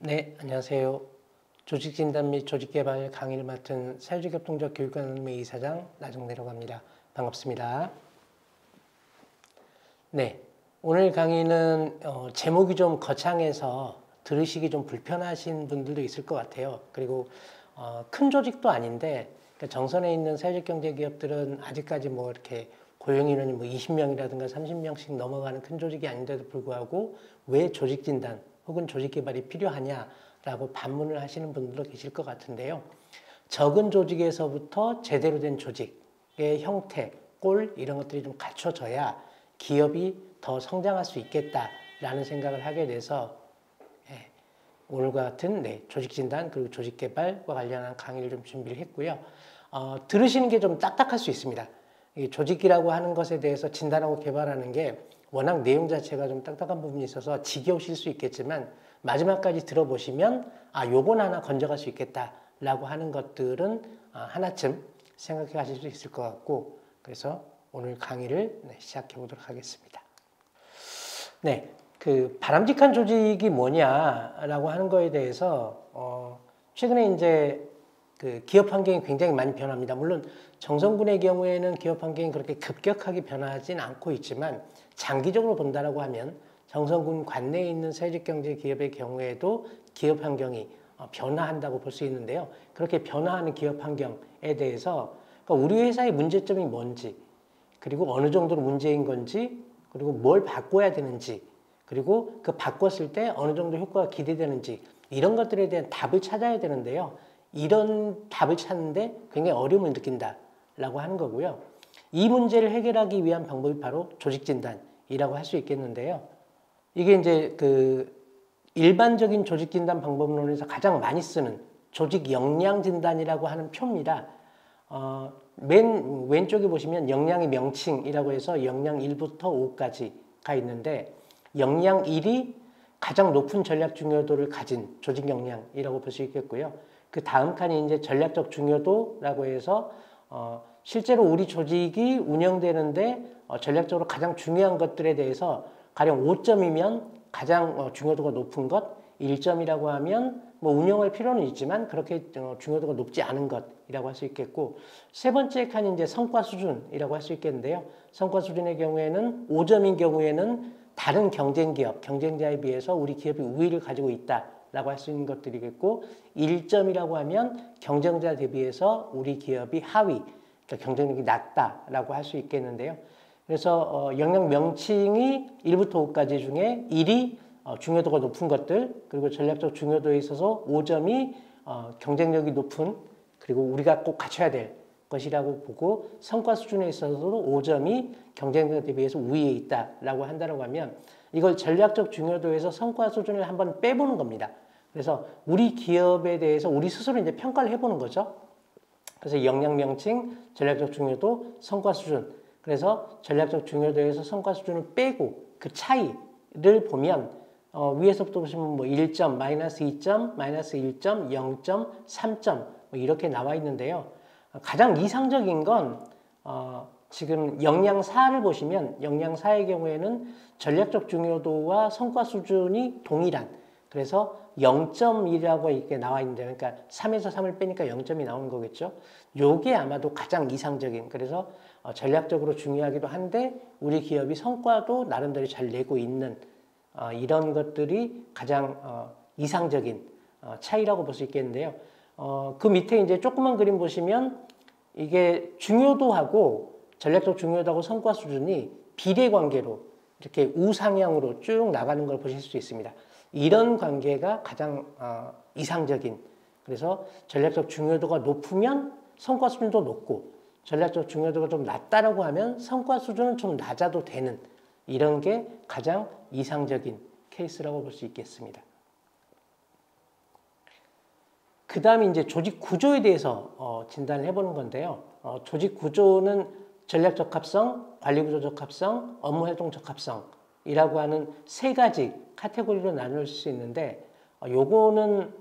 네, 안녕하세요. 조직진단 및 조직개발 강의를 맡은 사회적협동조 교육관의 이사장 나정래라고 합니다. 반갑습니다. 네, 오늘 강의는 제목이 좀 거창해서 들으시기 좀 불편하신 분들도 있을 것 같아요. 그리고 큰 조직도 아닌데 그러니까 정선에 있는 사회적경제기업들은 아직까지 뭐 이렇게 고용인원이 뭐 20명이라든가 30명씩 넘어가는 큰 조직이 아닌데도 불구하고 왜 조직진단 혹은 조직개발이 필요하냐라고 반문을 하시는 분들도 계실 것 같은데요. 적은 조직에서부터 제대로 된 조직의 형태, 꼴 이런 것들이 좀 갖춰져야 기업이 더 성장할 수 있겠다라는 생각을 하게 돼서 오늘과 같은 조직진단 그리고 조직개발과 관련한 강의를 좀 준비를 했고요. 들으시는 게 좀 딱딱할 수 있습니다. 이 조직이라고 하는 것에 대해서 진단하고 개발하는 게 워낙 내용 자체가 좀 딱딱한 부분이 있어서 지겨우실 수 있겠지만 마지막까지 들어보시면 요건 하나 건져갈 수 있겠다라고 하는 것들은 하나쯤 생각해 가실 수 있을 것 같고 그래서 오늘 강의를 시작해 보도록 하겠습니다. 네, 그 바람직한 조직이 뭐냐라고 하는 거에 대해서 최근에 이제 그 기업 환경이 굉장히 많이 변합니다. 물론 정성군의 경우에는 기업 환경이 그렇게 급격하게 변하진 않고 있지만 장기적으로 본다라고 하면 정성군 관내에 있는 사회적경제 기업의 경우에도 기업 환경이 변화한다고 볼 수 있는데요. 그렇게 변화하는 기업 환경에 대해서 그러니까 우리 회사의 문제점이 뭔지 그리고 어느 정도로 문제인 건지 그리고 뭘 바꿔야 되는지 그리고 그 바꿨을 때 어느 정도 효과가 기대되는지 이런 것들에 대한 답을 찾아야 되는데요. 이런 답을 찾는데 굉장히 어려움을 느낀다라고 하는 거고요. 이 문제를 해결하기 위한 방법이 바로 조직진단이라고 할 수 있겠는데요. 이게 이제 그 일반적인 조직진단 방법론에서 가장 많이 쓰는 조직역량진단이라고 하는 표입니다. 맨 왼쪽에 보시면 역량의 명칭이라고 해서 역량 1부터 5까지가 있는데 역량 1이 가장 높은 전략 중요도를 가진 조직 역량이라고 볼 수 있겠고요. 그 다음 칸이 이제 전략적 중요도라고 해서 실제로 우리 조직이 운영되는데 전략적으로 가장 중요한 것들에 대해서 가령 5점이면 가장 중요도가 높은 것, 1점이라고 하면 뭐 운영할 필요는 있지만 그렇게 중요도가 높지 않은 것이라고 할 수 있겠고 세 번째 칸이 이제 성과 수준이라고 할 수 있겠는데요. 성과 수준의 경우에는 5점인 경우에는 다른 경쟁 기업, 경쟁자에 비해서 우리 기업이 우위를 가지고 있다라고 할 수 있는 것들이겠고 1점이라고 하면 경쟁자 대비해서 우리 기업이 하위, 그러니까 경쟁력이 낮다라고 할 수 있겠는데요. 그래서 역량 명칭이 1부터 5까지 중에 1이 중요도가 높은 것들 그리고 전략적 중요도에 있어서 5점이 경쟁력이 높은 그리고 우리가 꼭 갖춰야 될 것이라고 보고 성과 수준에 있어서도 5점이 경쟁자 대비해서 우위에 있다라고 한다고 하면 이걸 전략적 중요도에서 성과 수준을 한번 빼보는 겁니다. 그래서 우리 기업에 대해서 우리 스스로 이제 평가를 해보는 거죠. 그래서 역량 명칭, 전략적 중요도, 성과 수준. 그래서 전략적 중요도에서 성과 수준을 빼고 그 차이를 보면 위에서부터 보시면 뭐 1점, 마이너스 2점, 마이너스 1점, 0점, 3점 뭐 이렇게 나와 있는데요. 가장 이상적인 건 지금 역량 4를 보시면 역량 4의 경우에는 전략적 중요도와 성과 수준이 동일한 그래서 0.1이라고 이렇게 나와 있는데 그러니까 3에서 3을 빼니까 0점이 나오는 거겠죠. 요게 아마도 가장 이상적인 그래서 전략적으로 중요하기도 한데 우리 기업이 성과도 나름대로 잘 내고 있는 이런 것들이 가장 이상적인 차이라고 볼 수 있겠는데요. 그 밑에 이제 조그만 그림 보시면 이게 중요도하고 전략적 중요도하고 성과 수준이 비례 관계로 이렇게 우상향으로 쭉 나가는 걸 보실 수 있습니다. 이런 관계가 가장 이상적인 그래서 전략적 중요도가 높으면 성과 수준도 높고 전략적 중요도가 좀 낮다라고 하면 성과 수준은 좀 낮아도 되는 이런 게 가장 이상적인 케이스라고 볼 수 있겠습니다. 그 다음에 이제 조직 구조에 대해서 진단을 해보는 건데요. 조직 구조는 전략 적합성, 관리 구조 적합성, 업무 활동 적합성이라고 하는 세 가지 카테고리로 나눌 수 있는데 요거는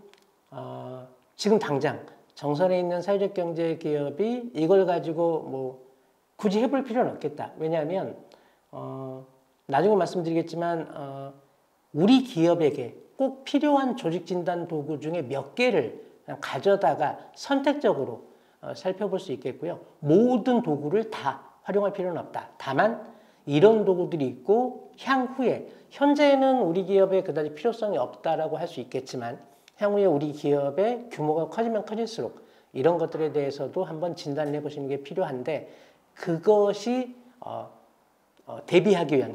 지금 당장 정선에 있는 사회적 경제 기업이 이걸 가지고 뭐 굳이 해볼 필요는 없겠다. 왜냐하면 나중에 말씀드리겠지만 우리 기업에게 꼭 필요한 조직 진단 도구 중에 몇 개를 그냥 가져다가 선택적으로 살펴볼 수 있겠고요. 모든 도구를 다 활용할 필요는 없다. 다만 이런 도구들이 있고 향후에 현재는 우리 기업에 그다지 필요성이 없다라고 할 수 있겠지만 향후에 우리 기업의 규모가 커지면 커질수록 이런 것들에 대해서도 한번 진단을 해보시는 게 필요한데 그것이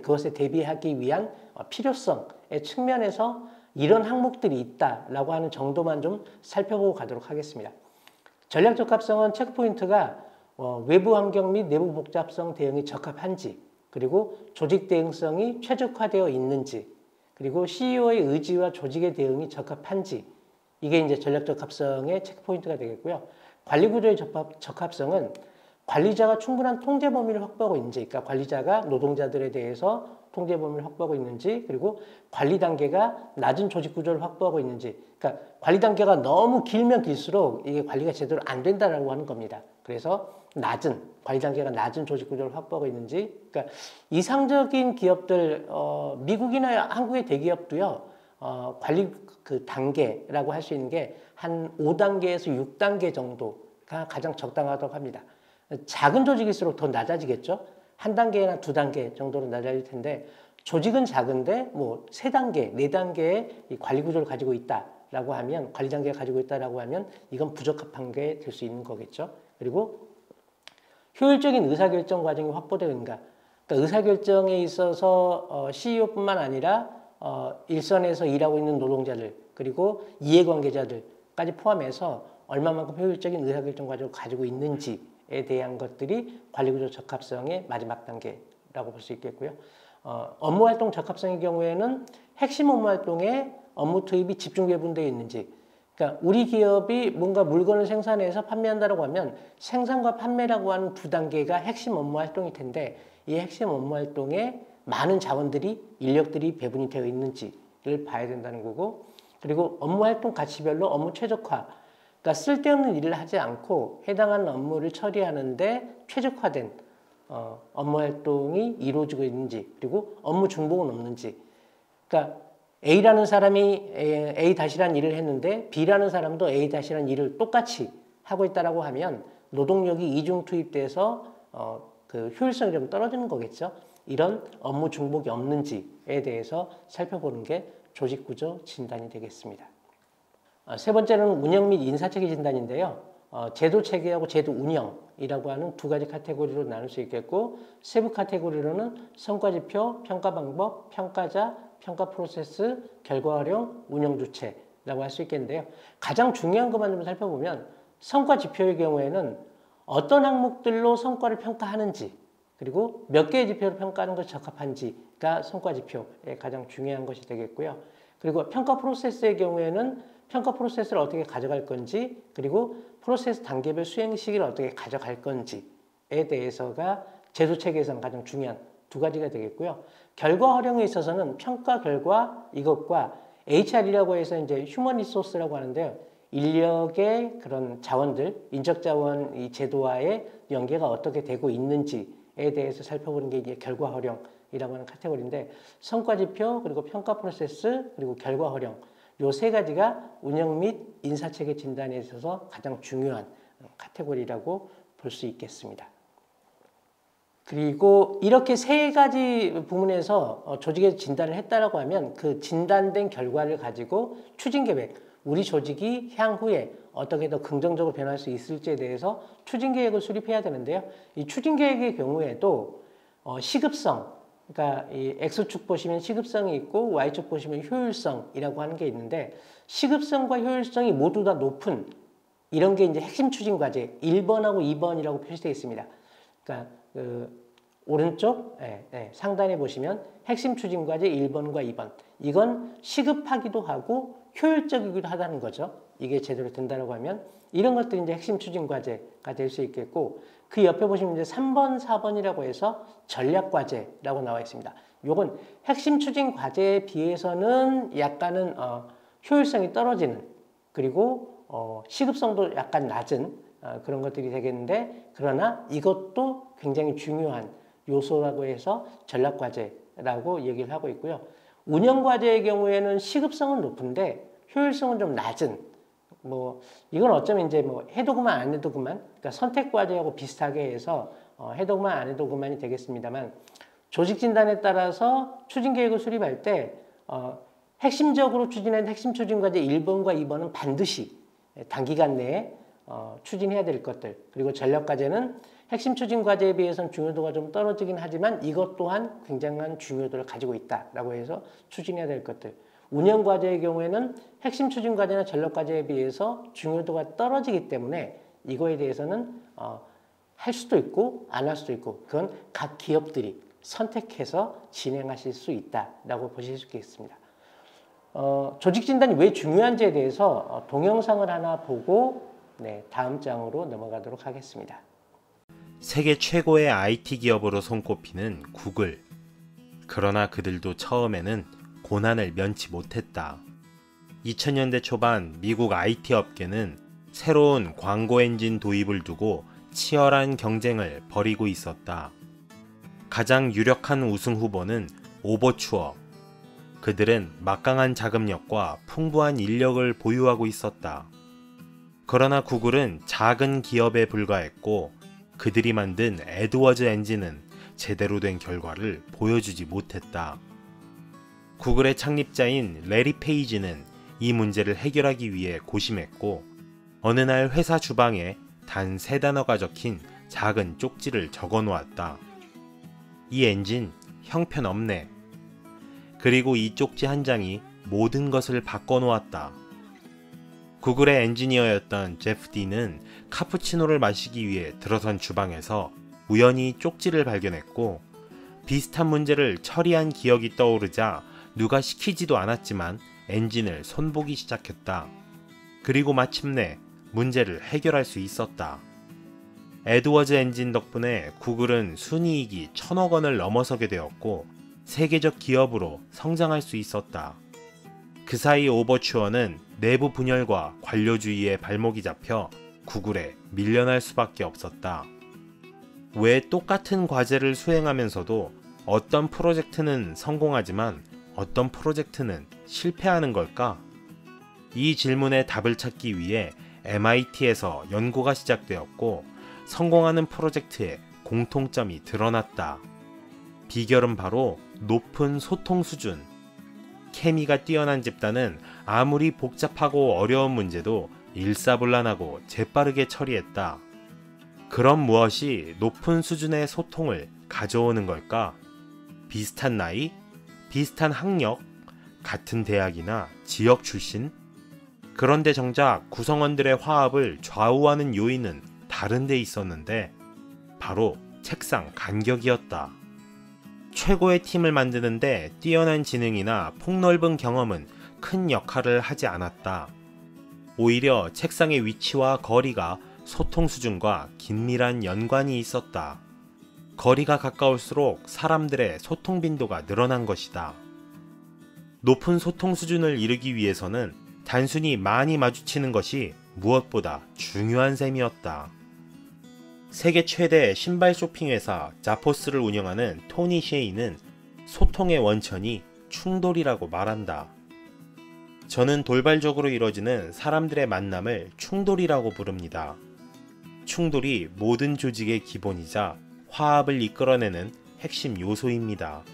그것에 대비하기 위한 필요성의 측면에서 이런 항목들이 있다라고 하는 정도만 좀 살펴보고 가도록 하겠습니다. 전략 적합성은 체크포인트가 외부 환경 및 내부 복잡성 대응이 적합한지, 그리고 조직 대응성이 최적화되어 있는지, 그리고 CEO의 의지와 조직의 대응이 적합한지, 이게 이제 전략 적합성의 체크포인트가 되겠고요. 관리 구조의 적합성은 관리자가 충분한 통제 범위를 확보하고 있는지, 그러니까 관리자가 노동자들에 대해서 통제 범위를 확보하고 있는지, 그리고 관리 단계가 낮은 조직 구조를 확보하고 있는지, 그러니까 관리 단계가 너무 길면 길수록 이게 관리가 제대로 안 된다라고 하는 겁니다. 그래서 관리 단계가 낮은 조직 구조를 확보하고 있는지, 그러니까 이상적인 기업들, 미국이나 한국의 대기업도요, 관리 그 단계라고 할 수 있는 게 한 5단계에서 6단계 정도가 가장 적당하다고 합니다. 작은 조직일수록 더 낮아지겠죠. 한 단계나 두 단계 정도로 낮아질 텐데 조직은 작은데 뭐 3단계, 4단계의 관리 구조를 가지고 있다라고 하면 관리 단계를 가지고 있다라고 하면 이건 부적합한 게 될 수 있는 거겠죠. 그리고 효율적인 의사결정 과정이 확보되는가. 그러니까 의사결정에 있어서 CEO뿐만 아니라 일선에서 일하고 있는 노동자들 그리고 이해관계자들까지 포함해서 얼마만큼 효율적인 의사결정 과정을 가지고 있는지에 대한 것들이 관리구조 적합성의 마지막 단계라고 볼 수 있겠고요. 업무활동 적합성의 경우에는 핵심 업무활동에 업무 투입이 집중 배분되어 있는지, 그러니까 우리 기업이 뭔가 물건을 생산해서 판매한다고 하면 생산과 판매라고 하는 두 단계가 핵심 업무 활동일 텐데 이 핵심 업무 활동에 많은 자원들이 인력들이 배분이 되어 있는지를 봐야 된다는 거고, 그리고 업무 활동 가치별로 업무 최적화, 그러니까 쓸데없는 일을 하지 않고 해당하는 업무를 처리하는데 최적화된 업무 활동이 이루어지고 있는지, 그리고 업무 중복은 없는지. 그러니까 A라는 사람이 A-라는 일을 했는데 B라는 사람도 A-라는 일을 똑같이 하고 있다라고 하면 노동력이 이중 투입돼서 그 효율성이 좀 떨어지는 거겠죠. 이런 업무 중복이 없는지에 대해서 살펴보는 게 조직구조 진단이 되겠습니다. 세 번째는 운영 및 인사체계 진단인데요. 제도체계하고 제도 운영이라고 하는 두 가지 카테고리로 나눌 수 있겠고, 세부 카테고리로는 성과지표, 평가방법, 평가자, 평가 프로세스, 결과 활용, 운영 주체라고 할 수 있겠는데요. 가장 중요한 것만 좀 살펴보면 성과지표의 경우에는 어떤 항목들로 성과를 평가하는지, 그리고 몇 개의 지표로 평가하는 것이 적합한지가 성과지표의 가장 중요한 것이 되겠고요. 그리고 평가 프로세스의 경우에는 평가 프로세스를 어떻게 가져갈 건지, 그리고 프로세스 단계별 수행 시기를 어떻게 가져갈 건지에 대해서가 제도체계에서는 가장 중요한 두 가지가 되겠고요. 결과 활용에 있어서는 평가 결과 이것과 HR이라고 해서 이제 휴먼 리소스라고 하는데요. 인력의 그런 자원들, 인적 자원 이 제도와의 연계가 어떻게 되고 있는지에 대해서 살펴보는 게 이제 결과 활용이라고 하는 카테고리인데, 성과 지표, 그리고 평가 프로세스, 그리고 결과 활용 요 세 가지가 운영 및 인사체계 진단에 있어서 가장 중요한 카테고리라고 볼 수 있겠습니다. 그리고 이렇게 세 가지 부문에서 조직의 진단을 했다라고 하면 그 진단된 결과를 가지고 추진 계획, 우리 조직이 향후에 어떻게 더 긍정적으로 변할 수 있을지에 대해서 추진 계획을 수립해야 되는데요. 이 추진 계획의 경우에도 시급성, 그러니까 이 X축 보시면 시급성이 있고 Y축 보시면 효율성이라고 하는 게 있는데, 시급성과 효율성이 모두 다 높은 이런 게 이제 핵심 추진 과제 1번하고 2번이라고 표시되어 있습니다. 그러니까 오른쪽 상단에 보시면 핵심 추진 과제 1번과 2번. 이건 시급하기도 하고 효율적이기도 하다는 거죠. 이게 제대로 된다고 하면 이런 것들이 이제 핵심 추진 과제가 될 수 있겠고, 그 옆에 보시면 이제 3번, 4번이라고 해서 전략 과제라고 나와 있습니다. 요건 핵심 추진 과제에 비해서는 약간은 효율성이 떨어지는, 그리고 시급성도 약간 낮은 그런 것들이 되겠는데, 그러나 이것도 굉장히 중요한 요소라고 해서 전략 과제라고 얘기를 하고 있고요. 운영 과제의 경우에는 시급성은 높은데 효율성은 좀 낮은, 이건 어쩌면 이제 해도 그만 안 해도 그만, 그러니까 선택 과제하고 비슷하게 해서 해도 그만 안 해도 그만이 되겠습니다만, 조직 진단에 따라서 추진 계획을 수립할 때 핵심적으로 추진한 핵심 추진 과제 1번과 2번은 반드시 단기간 내에 추진해야 될 것들, 그리고 전력 과제는 핵심 추진 과제에 비해서는 중요도가 좀 떨어지긴 하지만 이것 또한 굉장한 중요도를 가지고 있다라고 해서 추진해야 될 것들. 운영 과제의 경우에는 핵심 추진 과제나 전력 과제에 비해서 중요도가 떨어지기 때문에 이거에 대해서는 할 수도 있고 안 할 수도 있고, 그건 각 기업들이 선택해서 진행하실 수 있다라고 보실 수 있겠습니다. 조직 진단이 왜 중요한지에 대해서 동영상을 하나 보고 다음 장으로 넘어가도록 하겠습니다. 세계 최고의 IT 기업으로 손꼽히는 구글. 그러나 그들도 처음에는 고난을 면치 못했다. 2000년대 초반 미국 IT 업계는 새로운 광고 엔진 도입을 두고 치열한 경쟁을 벌이고 있었다. 가장 유력한 우승 후보는 오버추어. 그들은 막강한 자금력과 풍부한 인력을 보유하고 있었다. 그러나 구글은 작은 기업에 불과했고 그들이 만든 에드워즈 엔진은 제대로 된 결과를 보여주지 못했다. 구글의 창립자인 레리 페이지는 이 문제를 해결하기 위해 고심했고 어느 날 회사 주방에 단 3단어가 적힌 작은 쪽지를 적어 놓았다. 이 엔진 형편없네. 그리고 이 쪽지 한 장이 모든 것을 바꿔 놓았다. 구글의 엔지니어였던 제프 디는 카푸치노를 마시기 위해 들어선 주방에서 우연히 쪽지를 발견했고 비슷한 문제를 처리한 기억이 떠오르자 누가 시키지도 않았지만 엔진을 손보기 시작했다. 그리고 마침내 문제를 해결할 수 있었다. 에드워즈 엔진 덕분에 구글은 순이익이 1000억 원을 넘어서게 되었고 세계적 기업으로 성장할 수 있었다. 그 사이 오버추어는 내부 분열과 관료주의에 발목이 잡혀 구글에 밀려날 수밖에 없었다. 왜 똑같은 과제를 수행하면서도 어떤 프로젝트는 성공하지만 어떤 프로젝트는 실패하는 걸까? 이 질문에 답을 찾기 위해 MIT에서 연구가 시작되었고 성공하는 프로젝트의 공통점이 드러났다. 비결은 바로 높은 소통 수준. 케미가 뛰어난 집단은 아무리 복잡하고 어려운 문제도 일사불란하고 재빠르게 처리했다. 그럼 무엇이 높은 수준의 소통을 가져오는 걸까? 비슷한 나이, 비슷한 학력, 같은 대학이나 지역 출신? 그런데 정작 구성원들의 화합을 좌우하는 요인은 다른 데 있었는데 바로 책상 간격이었다. 최고의 팀을 만드는데 뛰어난 지능이나 폭넓은 경험은 큰 역할을 하지 않았다. 오히려 책상의 위치와 거리가 소통 수준과 긴밀한 연관이 있었다. 거리가 가까울수록 사람들의 소통 빈도가 늘어난 것이다. 높은 소통 수준을 이루기 위해서는 단순히 많이 마주치는 것이 무엇보다 중요한 셈이었다. 세계 최대 신발 쇼핑 회사 자포스를 운영하는 토니 셰이는 소통의 원천이 충돌이라고 말한다. 저는 돌발적으로 이뤄지는 사람들의 만남을 충돌이라고 부릅니다. 충돌이 모든 조직의 기본이자 화합을 이끌어내는 핵심 요소입니다.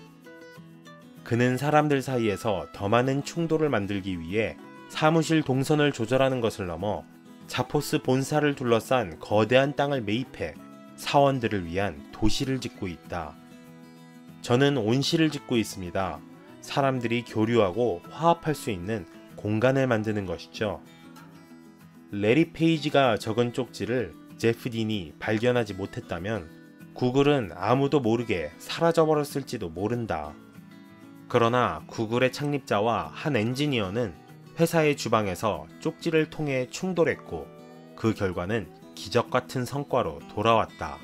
그는 사람들 사이에서 더 많은 충돌을 만들기 위해 사무실 동선을 조절하는 것을 넘어 자포스 본사를 둘러싼 거대한 땅을 매입해 사원들을 위한 도시를 짓고 있다. 저는 온실을 짓고 있습니다. 사람들이 교류하고 화합할 수 있는 공간을 만드는 것이죠. 레리 페이지가 적은 쪽지를 제프 딘이 발견하지 못했다면 구글은 아무도 모르게 사라져버렸을지도 모른다. 그러나 구글의 창립자와 한 엔지니어는 회사의 주방에서 쪽지를 통해 충돌했고 그 결과는 기적 같은 성과로 돌아왔다.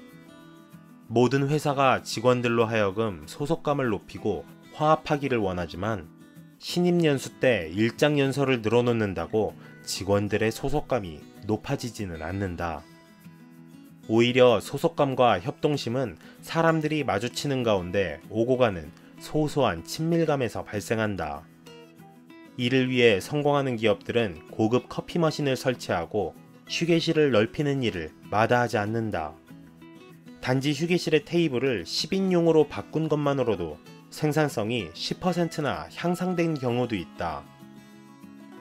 모든 회사가 직원들로 하여금 소속감을 높이고 화합하기를 원하지만 신입 연수 때 일장 연설을 늘어놓는다고 직원들의 소속감이 높아지지는 않는다. 오히려 소속감과 협동심은 사람들이 마주치는 가운데 오고 가는 소소한 친밀감에서 발생한다. 이를 위해 성공하는 기업들은 고급 커피 머신을 설치하고 휴게실을 넓히는 일을 마다하지 않는다. 단지 휴게실의 테이블을 10인용으로 바꾼 것만으로도 생산성이 10%나 향상된 경우도 있다.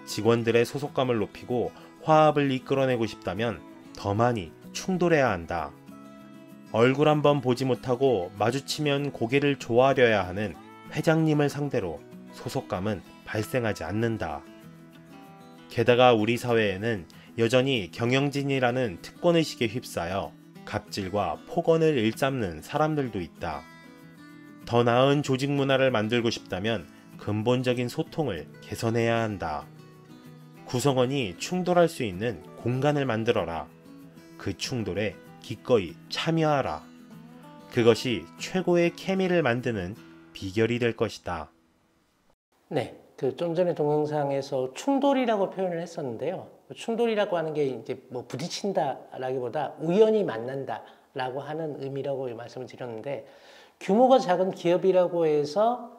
직원들의 소속감을 높이고 화합을 이끌어내고 싶다면 더 많이 충돌해야 한다. 얼굴 한번 보지 못하고 마주치면 고개를 조아려야 하는 회장님을 상대로 소속감은 발생하지 않는다. 게다가 우리 사회에는 여전히 경영진이라는 특권의식에 휩싸여 갑질과 폭언을 일삼는 사람들도 있다. 더 나은 조직 문화를 만들고 싶다면 근본적인 소통을 개선해야 한다. 구성원이 충돌할 수 있는 공간을 만들어라. 그 충돌에 기꺼이 참여하라. 그것이 최고의 케미를 만드는 비결이 될 것이다. 네, 그 좀 전에 동영상에서 충돌이라고 표현을 했었는데요. 충돌이라고 하는 게 이제 뭐 부딪힌다라기보다 우연히 만난다라고 하는 의미라고 말씀을 드렸는데, 규모가 작은 기업이라고 해서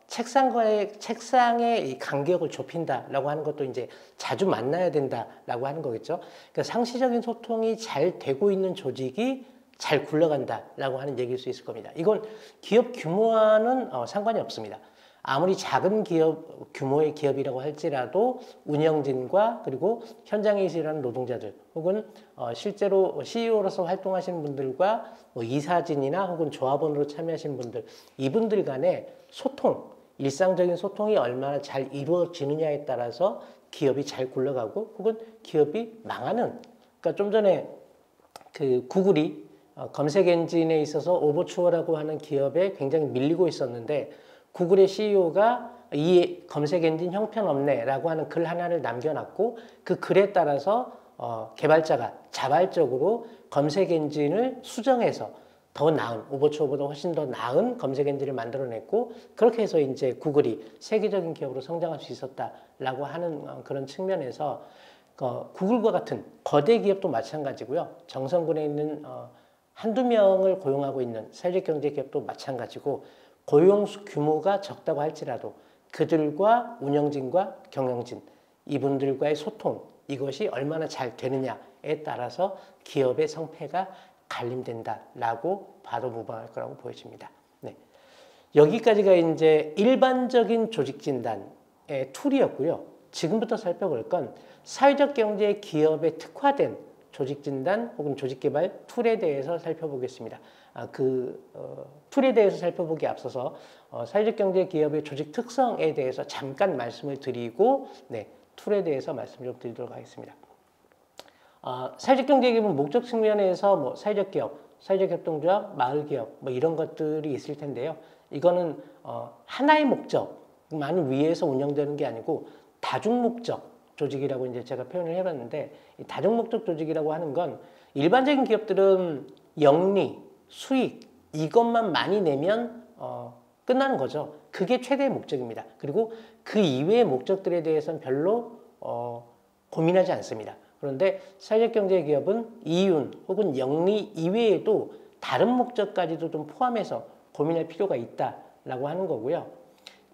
책상의 이 간격을 좁힌다라고 하는 것도 이제 자주 만나야 된다라고 하는 거겠죠. 그러니까 상시적인 소통이 잘 되고 있는 조직이 잘 굴러간다라고 하는 얘기일 수 있을 겁니다. 이건 기업 규모와는 상관이 없습니다. 아무리 작은 규모의 기업이라고 할지라도 운영진과 그리고 현장에 일하는 노동자들 혹은 실제로 CEO로서 활동하시는 분들과 뭐 이사진이나 혹은 조합원으로 참여하시는 분들, 이분들 간의 소통, 일상적인 소통이 얼마나 잘 이루어지느냐에 따라서 기업이 잘 굴러가고 혹은 기업이 망하는, 그러니까 좀 전에 그 구글이 검색 엔진에 있어서 오버추어라고 하는 기업에 굉장히 밀리고 있었는데, 구글의 CEO가 이 검색 엔진 형편없네라고 하는 글 하나를 남겨놨고, 그 글에 따라서 개발자가 자발적으로 검색 엔진을 수정해서 더 나은, 오버추어보다 훨씬 더 나은 검색 엔진을 만들어냈고, 그렇게 해서 이제 구글이 세계적인 기업으로 성장할 수 있었다라고 하는 그런 측면에서 구글과 같은 거대 기업도 마찬가지고요. 정선군에 있는 한두 명을 고용하고 있는 사회적 경제 기업도 마찬가지고, 고용 규모가 적다고 할지라도 그들과 운영진과 경영진, 이분들과의 소통, 이것이 얼마나 잘 되느냐에 따라서 기업의 성패가 갈림된다라고 봐도 무방할 거라고 보여집니다. 네. 여기까지가 이제 일반적인 조직 진단의 툴이었고요. 지금부터 살펴볼 건 사회적 경제 기업에 특화된 조직 진단 혹은 조직 개발 툴에 대해서 살펴보겠습니다. 툴에 대해서 살펴보기 앞서서 사회적 경제 기업의 조직 특성에 대해서 잠깐 말씀을 드리고, 네, 툴에 대해서 말씀 좀 드리도록 하겠습니다. 사회적 경제 기업은 목적 측면에서 뭐 사회적 기업, 사회적 협동조합, 마을 기업 뭐 이런 것들이 있을 텐데요. 이거는 하나의 목적만을 위해서 운영되는 게 아니고 다중 목적 조직이라고 이제 제가 표현을 해봤는데, 이 다중 목적 조직이라고 하는 건 일반적인 기업들은 영리, 수익 이것만 많이 내면 끝나는 거죠. 그게 최대의 목적입니다. 그리고 그 이외의 목적들에 대해서는 별로 고민하지 않습니다. 그런데 사회적 경제 기업은 이윤 혹은 영리 이외에도 다른 목적까지도 좀 포함해서 고민할 필요가 있다라고 하는 거고요.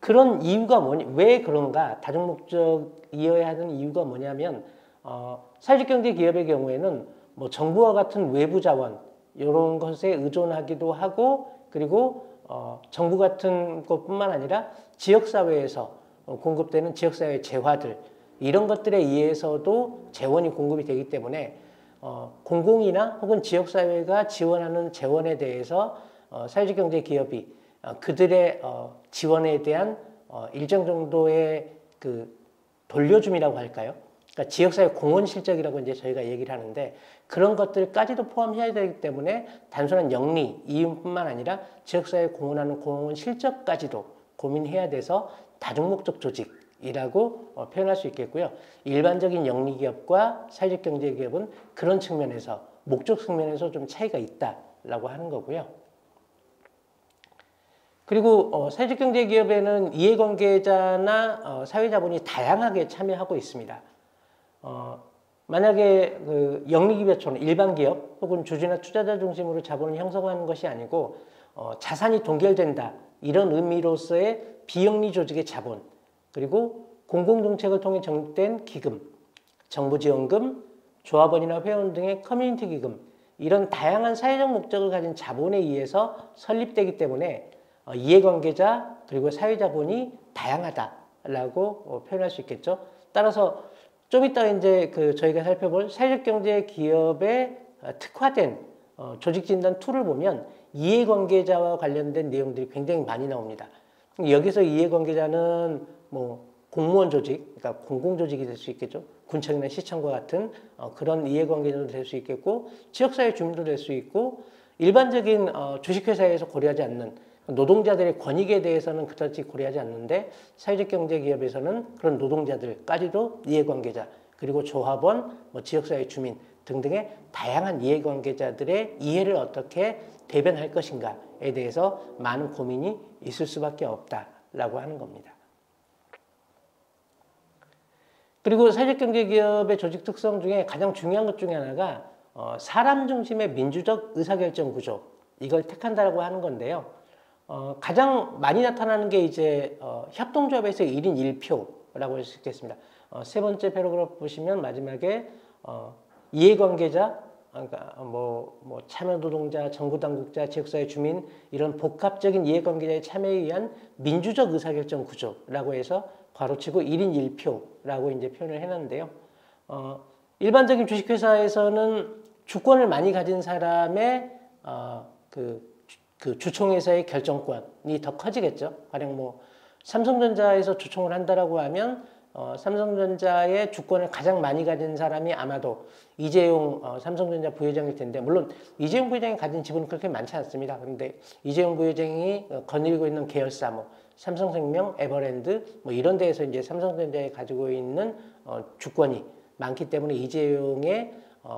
그런 이유가 왜 그런가, 다중 목적이어야 하는 이유가 뭐냐면 사회적 경제 기업의 경우에는 뭐 정부와 같은 외부 자원 이런 것에 의존하기도 하고, 그리고 정부 같은 것뿐만 아니라 지역사회에서 공급되는 지역사회 재화들 이런 것들에 의해서도 재원이 공급이 되기 때문에 공공이나 혹은 지역사회가 지원하는 재원에 대해서 사회적 경제 기업이 그들의 지원에 대한 일정 정도의 그 돌려줌이라고 할까요? 그러니까 지역사회 공헌 실적이라고 이제 저희가 얘기를 하는데, 그런 것들까지도 포함해야 되기 때문에 단순한 영리, 이윤뿐만 아니라 지역사회에 공헌하는 공헌 실적까지도 고민해야 돼서 다중목적 조직이라고 표현할 수 있겠고요. 일반적인 영리 기업과 사회적 경제 기업은 그런 측면에서 목적 측면에서 좀 차이가 있다라고 하는 거고요. 그리고 사회적 경제 기업에는 이해관계자나 사회자본이 다양하게 참여하고 있습니다. 만약에 그 영리기업처럼 일반 기업 혹은 주주나 투자자 중심으로 자본을 형성하는 것이 아니고 자산이 동결된다 이런 의미로서의 비영리 조직의 자본, 그리고 공공정책을 통해 정립된 기금, 정부지원금, 조합원이나 회원 등의 커뮤니티 기금, 이런 다양한 사회적 목적을 가진 자본에 의해서 설립되기 때문에 이해관계자 그리고 사회자본이 다양하다라고 표현할 수 있겠죠. 따라서 좀 이따 이제 저희가 살펴볼 사회적 경제 기업의 특화된 조직 진단 툴을 보면 이해관계자와 관련된 내용들이 굉장히 많이 나옵니다. 여기서 이해관계자는 뭐 공무원 조직, 그러니까 공공조직이 될 수 있겠죠. 군청이나 시청과 같은 그런 이해관계자도 될 수 있겠고, 지역사회 주민도 될 수 있고, 일반적인 주식회사에서 고려하지 않는 노동자들의 권익에 대해서는 그다지 고려하지 않는데, 사회적 경제 기업에서는 그런 노동자들까지도 이해관계자, 그리고 조합원, 뭐 지역사회 주민 등등의 다양한 이해관계자들의 이해를 어떻게 대변할 것인가에 대해서 많은 고민이 있을 수밖에 없다라고 하는 겁니다. 그리고 사회적 경제 기업의 조직 특성 중에 가장 중요한 것 중에 하나가 사람 중심의 민주적 의사결정 구조, 이걸 택한다라고 하는 건데요. 가장 많이 나타나는 게 이제 협동조합에서 1인 1표라고 할 수 있겠습니다. 세 번째 패러그래프 보시면 마지막에 이해관계자, 그러니까 뭐 참여노동자, 정부당국자, 지역사회 주민, 이런 복합적인 이해관계자의 참여에 의한 민주적 의사결정 구조라고 해서 괄호치고 1인 1표라고 이제 표현을 해놨는데요. 일반적인 주식회사에서는 주권을 많이 가진 사람의 그 주총에서의 결정권이 더 커지겠죠. 가령 뭐 삼성전자에서 주총을 한다라고 하면 삼성전자의 주권을 가장 많이 가진 사람이 아마도 이재용 삼성전자 부회장일 텐데, 물론 이재용 부회장이 가진 지분은 그렇게 많지 않습니다. 그런데 이재용 부회장이 거느리고 있는 계열사, 뭐 삼성생명, 에버랜드 뭐 이런 데에서 이제 삼성전자에 가지고 있는 주권이 많기 때문에 이재용의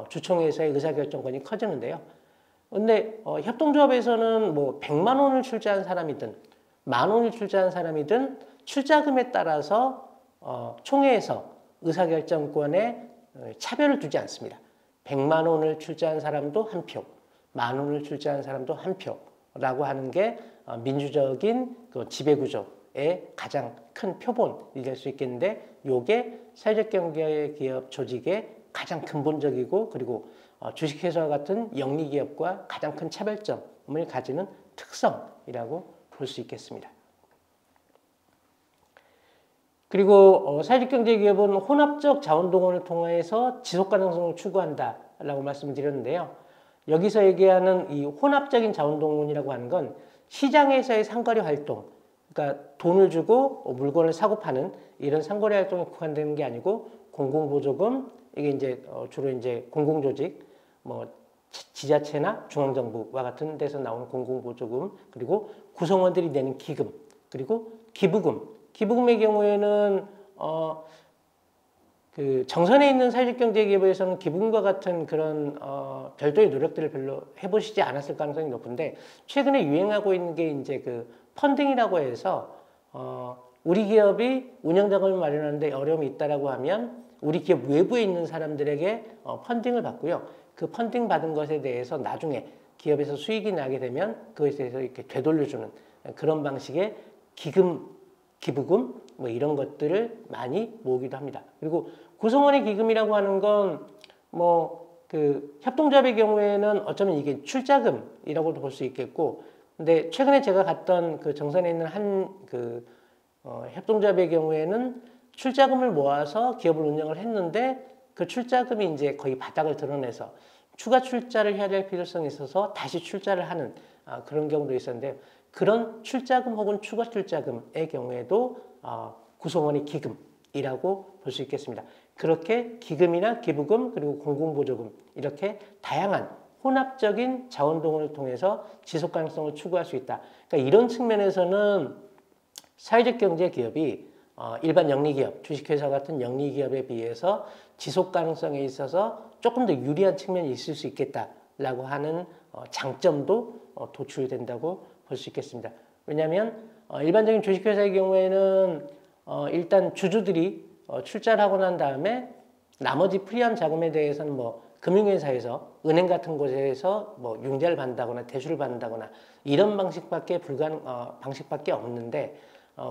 주총에서의 의사결정권이 커지는데요. 근데 협동조합에서는 뭐 100만 원을 출자한 사람이든 10,000원을 출자한 사람이든 출자금에 따라서 총회에서 의사결정권에 차별을 두지 않습니다. 100만 원을 출자한 사람도 한 표, 10,000원을 출자한 사람도 한 표라고 하는 게 민주적인 그 지배구조의 가장 큰 표본이 될 수 있겠는데, 이게 사회적 경제 기업 조직의 가장 근본적이고, 그리고 주식회사와 같은 영리기업과 가장 큰 차별점을 가지는 특성이라고 볼 수 있겠습니다. 그리고 사회적 경제 기업은 혼합적 자원 동원을 통해서 지속 가능성을 추구한다라고 말씀을 드렸는데요. 여기서 얘기하는 이 혼합적인 자원 동원이라고 하는 건 시장에서의 상거래 활동, 그러니까 돈을 주고 물건을 사고 파는 이런 상거래 활동에 국한되는 게 아니고, 공공보조금, 이게 이제 주로 이제 공공조직, 뭐 지자체나 중앙정부와 같은 데서 나오는 공공보조금, 그리고 구성원들이 내는 기금, 그리고 기부금. 기부금의 경우에는 그 정선에 있는 사회적 경제 기업에서는 기부금과 같은 그런 별도의 노력들을 별로 해보시지 않았을 가능성이 높은데, 최근에 유행하고 있는 게 이제 그 펀딩이라고 해서 우리 기업이 운영자금을 마련하는데 어려움이 있다라고 하면 우리 기업 외부에 있는 사람들에게 펀딩을 받고요. 그 펀딩 받은 것에 대해서 나중에 기업에서 수익이 나게 되면 그것에 대해서 이렇게 되돌려주는 그런 방식의 기부금 뭐 이런 것들을 많이 모으기도 합니다. 그리고 구성원의 기금이라고 하는 건 뭐 그 협동조합의 경우에는 어쩌면 이게 출자금이라고도 볼 수 있겠고, 근데 최근에 제가 갔던 그 정선에 있는 한 그 협동조합의 경우에는 출자금을 모아서 기업을 운영을 했는데, 그 출자금이 이제 거의 바닥을 드러내서 추가 출자를 해야 될 필요성이 있어서 다시 출자를 하는 그런 경우도 있었는데, 그런 출자금 혹은 추가 출자금의 경우에도 구성원의 기금이라고 볼 수 있겠습니다. 그렇게 기금이나 기부금, 그리고 공공보조금, 이렇게 다양한 혼합적인 자원동원을 통해서 지속 가능성을 추구할 수 있다. 그러니까 이런 측면에서는 사회적 경제 기업이 일반 영리기업, 주식회사 같은 영리기업에 비해서 지속 가능성에 있어서 조금 더 유리한 측면이 있을 수 있겠다라고 하는 장점도 도출된다고 볼 수 있겠습니다. 왜냐하면 일반적인 주식회사의 경우에는 일단 주주들이 출자를 하고 난 다음에 나머지 프리한 자금에 대해서는 뭐 금융회사에서 은행 같은 곳에서 뭐 융자를 받는다거나 대출을 받는다거나 이런 방식밖에 없는데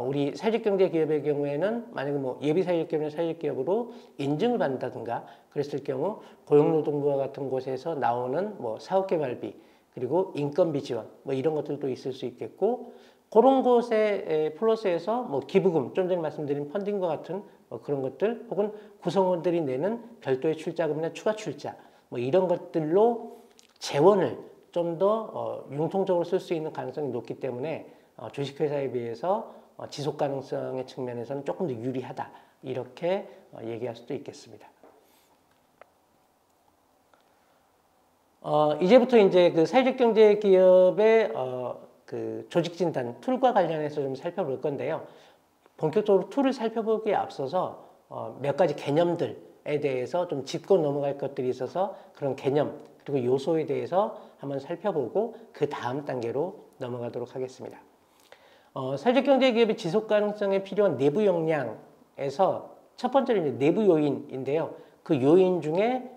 우리 사회적경제기업의 경우에는 만약에 뭐 예비사회적기업이나 사회적기업으로 인증을 받는다든가 그랬을 경우 고용노동부와 같은 곳에서 나오는 뭐 사업개발비 그리고 인건비 지원 뭐 이런 것들도 있을 수 있겠고 그런 곳에 플러스해서 뭐 기부금 좀 전에 말씀드린 펀딩과 같은 뭐 그런 것들 혹은 구성원들이 내는 별도의 출자금이나 추가 출자 뭐 이런 것들로 재원을 좀 더 융통적으로 쓸 수 있는 가능성이 높기 때문에 주식회사에 비해서 지속 가능성의 측면에서는 조금 더 유리하다 이렇게 얘기할 수도 있겠습니다. 이제부터 이제 그 사회적 경제 기업의 그 조직 진단 툴과 관련해서 좀 살펴볼 건데요. 본격적으로 툴을 살펴보기에 앞서서 몇 가지 개념들에 대해서 좀 짚고 넘어갈 것들이 있어서 그런 개념 그리고 요소에 대해서 한번 살펴보고 그 다음 단계로 넘어가도록 하겠습니다. 사회적 경제 기업의 지속 가능성에 필요한 내부 역량에서 첫 번째는 이제 내부 요인인데요. 그 요인 중에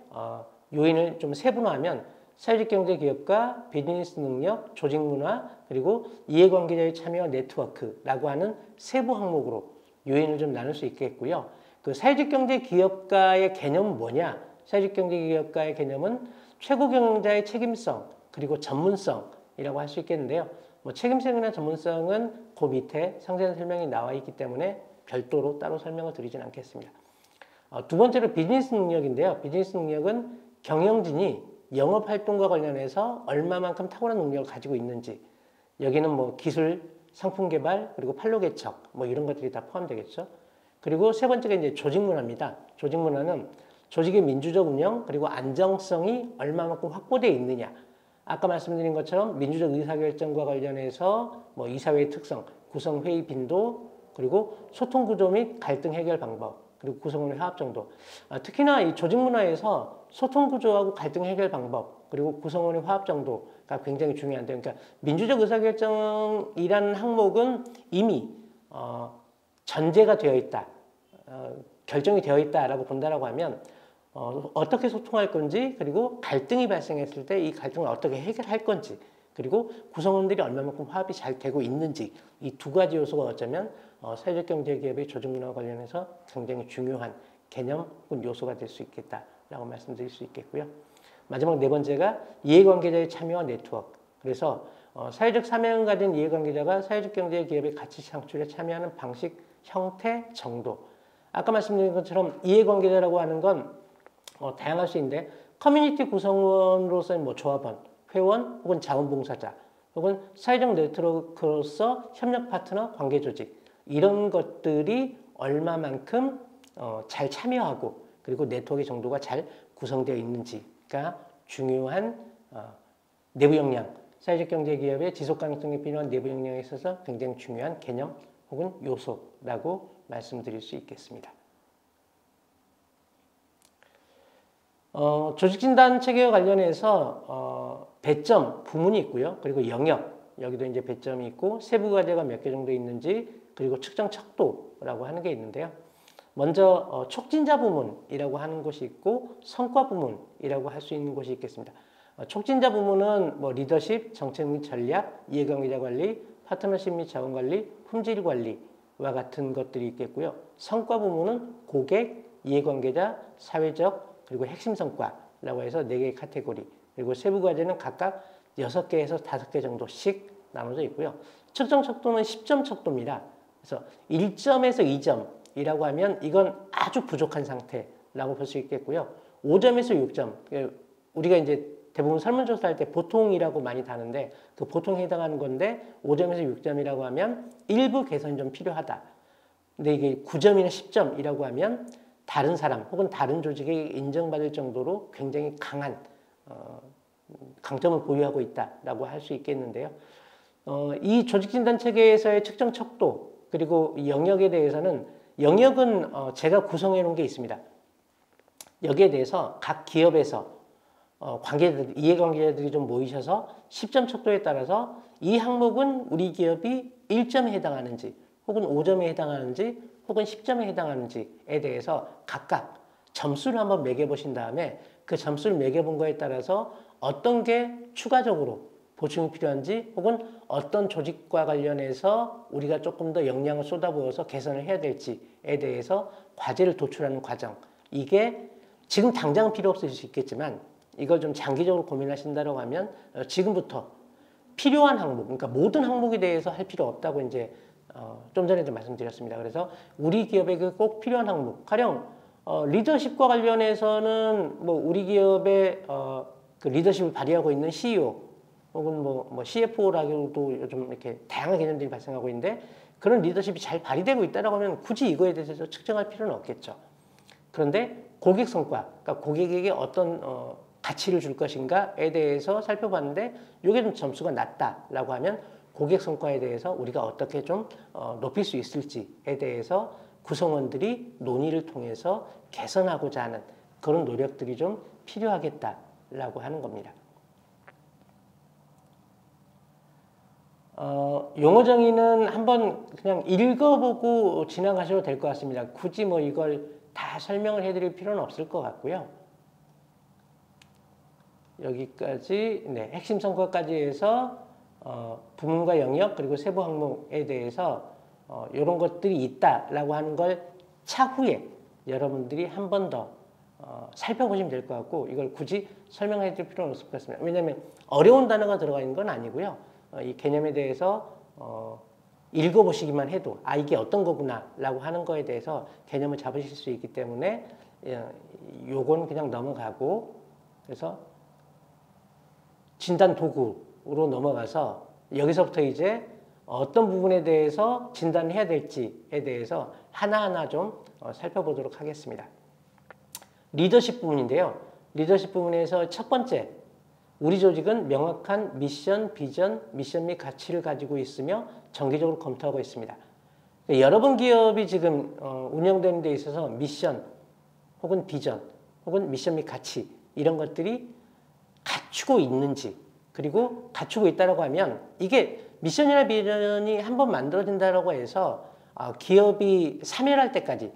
요인을 좀 세분화하면 사회적 경제 기업과 비즈니스 능력, 조직 문화, 그리고 이해관계자의 참여와 네트워크라고 하는 세부 항목으로 요인을 좀 나눌 수 있겠고요. 그 사회적 경제 기업가의 개념은 뭐냐? 사회적 경제 기업가의 개념은 최고 경영자의 책임성, 그리고 전문성이라고 할 수 있겠는데요. 뭐 책임성이나 전문성은 그 밑에 상세한 설명이 나와 있기 때문에 별도로 따로 설명을 드리진 않겠습니다. 두 번째로 비즈니스 능력인데요. 비즈니스 능력은 경영진이 영업활동과 관련해서 얼마만큼 탁월한 능력을 가지고 있는지 여기는 뭐 기술, 상품 개발, 그리고 판로 개척 뭐 이런 것들이 다 포함되겠죠. 그리고 세 번째가 이제 조직 문화입니다. 조직 문화는 조직의 민주적 운영 그리고 안정성이 얼마만큼 확보되어 있느냐. 아까 말씀드린 것처럼 민주적 의사결정과 관련해서 뭐 이사회의 특성, 구성회의 빈도, 그리고 소통 구조 및 갈등 해결 방법, 그리고 구성원의 화합 정도. 특히나 이 조직 문화에서 소통 구조하고 갈등 해결 방법, 그리고 구성원의 화합 정도가 굉장히 중요한데, 그러니까 민주적 의사결정이라는 항목은 이미 전제가 되어 있다, 결정이 되어 있다라고 본다라고 하면 어떻게 소통할 건지 그리고 갈등이 발생했을 때 이 갈등을 어떻게 해결할 건지 그리고 구성원들이 얼마만큼 화합이 잘 되고 있는지 이 두 가지 요소가 어쩌면 사회적 경제 기업의 조직 문화와 관련해서 굉장히 중요한 개념 혹은 요소가 될 수 있겠다라고 말씀드릴 수 있겠고요. 마지막 네 번째가 이해관계자의 참여와 네트워크. 그래서 사회적 사명을 가진 이해관계자가 사회적 경제 기업의 가치 창출에 참여하는 방식, 형태, 정도. 아까 말씀드린 것처럼 이해관계자라고 하는 건 다양할 수 있는데 커뮤니티 구성원으로서의 뭐 조합원, 회원 혹은 자원봉사자 혹은 사회적 네트워크로서 협력 파트너, 관계조직 이런 것들이 얼마만큼 잘 참여하고 그리고 네트워크의 정도가 잘 구성되어 있는지가 중요한 내부 역량, 사회적 경제 기업의 지속 가능성에 필요한 내부 역량에 있어서 굉장히 중요한 개념 혹은 요소라고 말씀드릴 수 있겠습니다. 조직진단 체계와 관련해서 배점, 부문이 있고요. 그리고 영역, 여기도 이제 배점이 있고 세부 과제가 몇 개 정도 있는지 그리고 측정 척도라고 하는 게 있는데요. 먼저 촉진자 부문이라고 하는 곳이 있고 성과 부문이라고 할 수 있는 곳이 있겠습니다. 촉진자 부문은 뭐 리더십, 정책 및 전략, 이해관계자 관리, 파트너십 및 자원 관리, 품질 관리와 같은 것들이 있겠고요. 성과 부문은 고객, 이해관계자, 사회적 그리고 핵심 성과라고 해서 4개의 카테고리 그리고 세부 과제는 각각 6개에서 5개 정도씩 나눠져 있고요. 측정 척도는 10점 척도입니다. 그래서 1점에서 2점이라고 하면 이건 아주 부족한 상태라고 볼 수 있겠고요. 5점에서 6점, 우리가 이제 대부분 설문조사할 때 보통이라고 많이 다는데 그 보통에 해당하는 건데 5점에서 6점이라고 하면 일부 개선이 좀 필요하다. 근데 이게 9점이나 10점이라고 하면 다른 사람 혹은 다른 조직에 인정받을 정도로 굉장히 강한 강점을 보유하고 있다라고 할 수 있겠는데요. 이 조직진단 체계에서의 측정 척도 그리고 영역에 대해서는 영역은 제가 구성해 놓은 게 있습니다. 여기에 대해서 각 기업에서 이해관계자들이 좀 모이셔서 10점 척도에 따라서 이 항목은 우리 기업이 1점에 해당하는지 혹은 5점에 해당하는지 혹은 10점에 해당하는지에 대해서 각각 점수를 한번 매겨보신 다음에 그 점수를 매겨본 거에 따라서 어떤 게 추가적으로 보충이 필요한지 혹은 어떤 조직과 관련해서 우리가 조금 더 역량을 쏟아부어서 개선을 해야 될지에 대해서 과제를 도출하는 과정. 이게 지금 당장은 필요 없으실 수 있겠지만 이걸 좀 장기적으로 고민하신다고 하면 지금부터 필요한 항목, 그러니까 모든 항목에 대해서 할 필요 없다고 이제 좀 전에도 말씀드렸습니다. 그래서 우리 기업에게 꼭 필요한 항목, 가령 리더십과 관련해서는 뭐 우리 기업의 그 리더십을 발휘하고 있는 CEO 혹은 뭐 CFO라고도 요즘 이렇게 다양한 개념들이 발생하고 있는데 그런 리더십이 잘 발휘되고 있다라고 하면 굳이 이거에 대해서 측정할 필요는 없겠죠. 그런데 고객 성과, 그러니까 고객에게 어떤 가치를 줄 것인가에 대해서 살펴봤는데 이게 좀 점수가 낮다라고 하면 고객 성과에 대해서 우리가 어떻게 좀 높일 수 있을지에 대해서 구성원들이 논의를 통해서 개선하고자 하는 그런 노력들이 좀 필요하겠다라고 하는 겁니다. 용어 정의는 한번 그냥 읽어보고 지나가셔도 될 것 같습니다. 굳이 뭐 이걸 다 설명을 해드릴 필요는 없을 것 같고요. 여기까지 핵심 성과까지 해서 부문과 영역 그리고 세부 항목에 대해서 이런 것들이 있다라고 하는 걸 차후에 여러분들이 한 번 더 살펴보시면 될 것 같고 이걸 굳이 설명해 드릴 필요는 없을 것 같습니다. 왜냐하면 어려운 단어가 들어가 있는 건 아니고요. 이 개념에 대해서 읽어보시기만 해도 이게 어떤 거구나 라고 하는 거에 대해서 개념을 잡으실 수 있기 때문에 요건 그냥 넘어가고 그래서 진단 도구로 넘어가서 여기서부터 이제 어떤 부분에 대해서 진단을 해야 될지에 대해서 하나하나 좀 살펴보도록 하겠습니다. 리더십 부분인데요. 리더십 부분에서 첫 번째, 우리 조직은 명확한 미션, 비전, 미션 및 가치를 가지고 있으며 정기적으로 검토하고 있습니다. 여러 번 기업이 지금 운영되는 데 있어서 미션 혹은 비전 혹은 미션 및 가치 이런 것들이 갖추고 있는지 그리고 갖추고 있다고 하면 이게 미션이나 비전이 한번 만들어진다고 해서 기업이 사멸할 때까지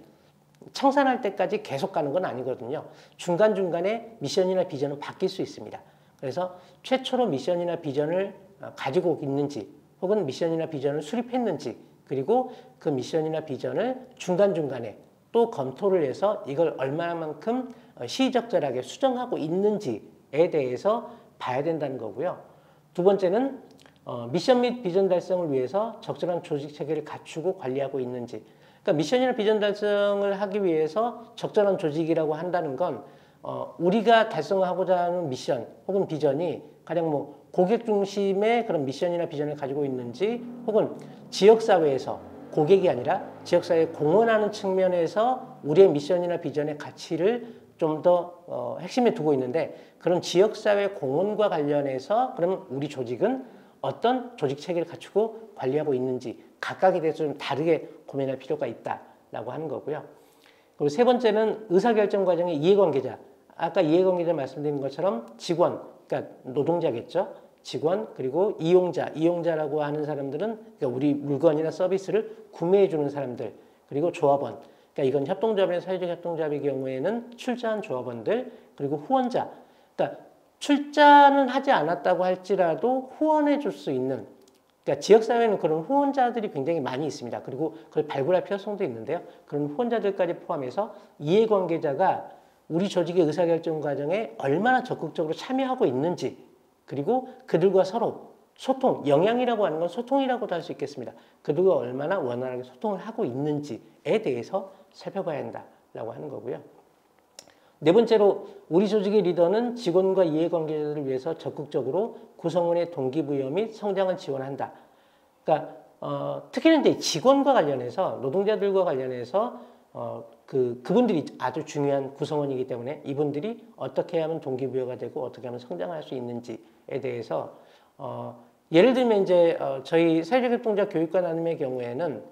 청산할 때까지 계속 가는 건 아니거든요. 중간중간에 미션이나 비전은 바뀔 수 있습니다. 그래서 최초로 미션이나 비전을 가지고 있는지 혹은 미션이나 비전을 수립했는지 그리고 그 미션이나 비전을 중간중간에 또 검토를 해서 이걸 얼마만큼 시의적절하게 수정하고 있는지에 대해서 봐야 된다는 거고요. 두 번째는 미션 및 비전 달성을 위해서 적절한 조직 체계를 갖추고 관리하고 있는지. 그러니까 미션이나 비전 달성을 하기 위해서 적절한 조직이라고 한다는 건 우리가 달성하고자 하는 미션 혹은 비전이 가령 뭐 고객 중심의 그런 미션이나 비전을 가지고 있는지 혹은 지역사회에서 고객이 아니라 지역사회에 공헌하는 측면에서 우리의 미션이나 비전의 가치를 좀 더 핵심에 두고 있는데 그런 지역사회 공헌과 관련해서 그러면 우리 조직은 어떤 조직 체계를 갖추고 관리하고 있는지 각각에 대해서 좀 다르게 고민할 필요가 있다라고 하는 거고요. 그리고 세 번째는 의사결정 과정의 이해관계자. 아까 이해관계자 말씀드린 것처럼 직원, 그러니까 노동자겠죠. 직원 그리고 이용자라고 하는 사람들은 그러니까 우리 물건이나 서비스를 구매해 주는 사람들 그리고 조합원. 그러니까 이건 협동조합이나 사회적 협동조합의 경우에는 출자한 조합원들 그리고 후원자. 그러니까 출자는 하지 않았다고 할지라도 후원해 줄 수 있는 그러니까 지역사회는 그런 후원자들이 굉장히 많이 있습니다. 그리고 그걸 발굴할 필요성도 있는데요. 그런 후원자들까지 포함해서 이해관계자가 우리 조직의 의사결정 과정에 얼마나 적극적으로 참여하고 있는지 그리고 그들과 서로 소통, 영향이라고 하는 건 소통이라고도 할 수 있겠습니다. 그들과 얼마나 원활하게 소통을 하고 있는지에 대해서 살펴봐야 한다라고 하는 거고요. 네 번째로 우리 조직의 리더는 직원과 이해관계자들을 위해서 적극적으로 구성원의 동기부여 및 성장을 지원한다. 그러니까 특히나 이제 직원과 관련해서 노동자들과 관련해서 그분들이 아주 중요한 구성원이기 때문에 이분들이 어떻게 하면 동기부여가 되고 어떻게 하면 성장할 수 있는지에 대해서 예를 들면 이제 저희 사회적협동조합 교육과 나눔의 경우에는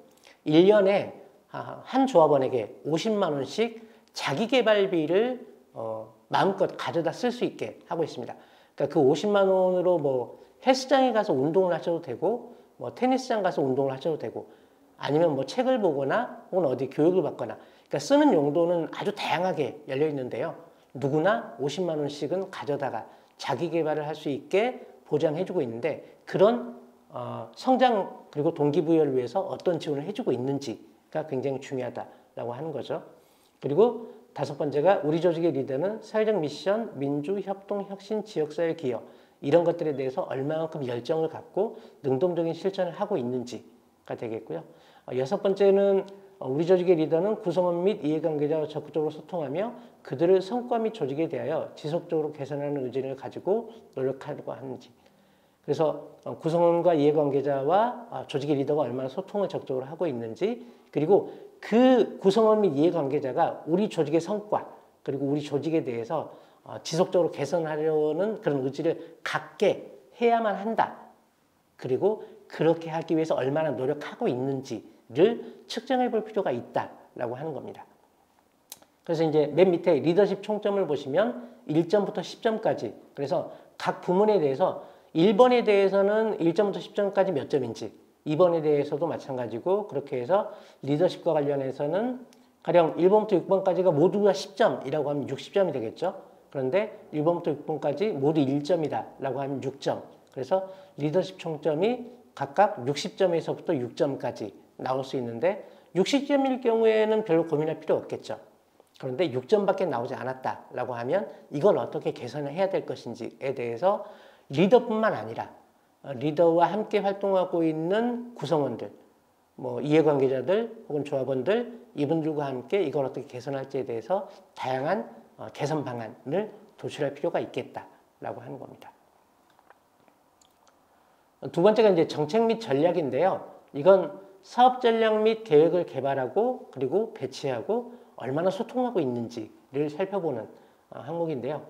1년에 한 조합원에게 50만 원씩 자기개발비를 마음껏 가져다 쓸 수 있게 하고 있습니다. 그러니까 그 50만 원으로 뭐 헬스장에 가서 운동을 하셔도 되고 뭐 테니스장 가서 운동을 하셔도 되고 아니면 뭐 책을 보거나 혹은 어디 교육을 받거나 그러니까 쓰는 용도는 아주 다양하게 열려 있는데요. 누구나 50만 원씩은 가져다가 자기 개발을 할 수 있게 보장해주고 있는데 그런 성장 그리고 동기부여를 위해서 어떤 지원을 해주고 있는지가 굉장히 중요하다라고 하는 거죠. 그리고 다섯 번째가 우리 조직의 리더는 사회적 미션, 민주, 협동, 혁신, 지역사회 기여 이런 것들에 대해서 얼마만큼 열정을 갖고 능동적인 실천을 하고 있는지가 되겠고요. 여섯 번째는 우리 조직의 리더는 구성원 및 이해관계자와 적극적으로 소통하며 그들의 성과 및 조직에 대하여 지속적으로 개선하는 의지를 가지고 노력하려고 하는지. 그래서 구성원과 이해관계자와 조직의 리더가 얼마나 소통을 적극적으로 하고 있는지 그리고 그 구성원 및 이해관계자가 우리 조직의 성과 그리고 우리 조직에 대해서 지속적으로 개선하려는 그런 의지를 갖게 해야만 한다. 그리고 그렇게 하기 위해서 얼마나 노력하고 있는지를 측정해 볼 필요가 있다라고 하는 겁니다. 그래서 이제 맨 밑에 리더십 총점을 보시면 1점부터 10점까지 그래서 각 부문에 대해서 1번에 대해서는 1점부터 10점까지 몇 점인지 2번에 대해서도 마찬가지고 그렇게 해서 리더십과 관련해서는 가령 1번부터 6번까지가 모두가 10점이라고 하면 60점이 되겠죠. 그런데 1번부터 6번까지 모두 1점이다라고 하면 6점. 그래서 리더십 총점이 각각 60점에서부터 6점까지 나올 수 있는데 60점일 경우에는 별로 고민할 필요 없겠죠. 그런데 6점밖에 나오지 않았다라고 하면 이걸 어떻게 개선을 해야 될 것인지에 대해서 리더뿐만 아니라 리더와 함께 활동하고 있는 구성원들, 뭐 이해관계자들 혹은 조합원들 이분들과 함께 이걸 어떻게 개선할지에 대해서 다양한 개선 방안을 도출할 필요가 있겠다라고 하는 겁니다. 두 번째가 이제 정책 및 전략인데요. 이건 사업 전략 및 계획을 개발하고 그리고 배치하고 얼마나 소통하고 있는지를 살펴보는 항목인데요.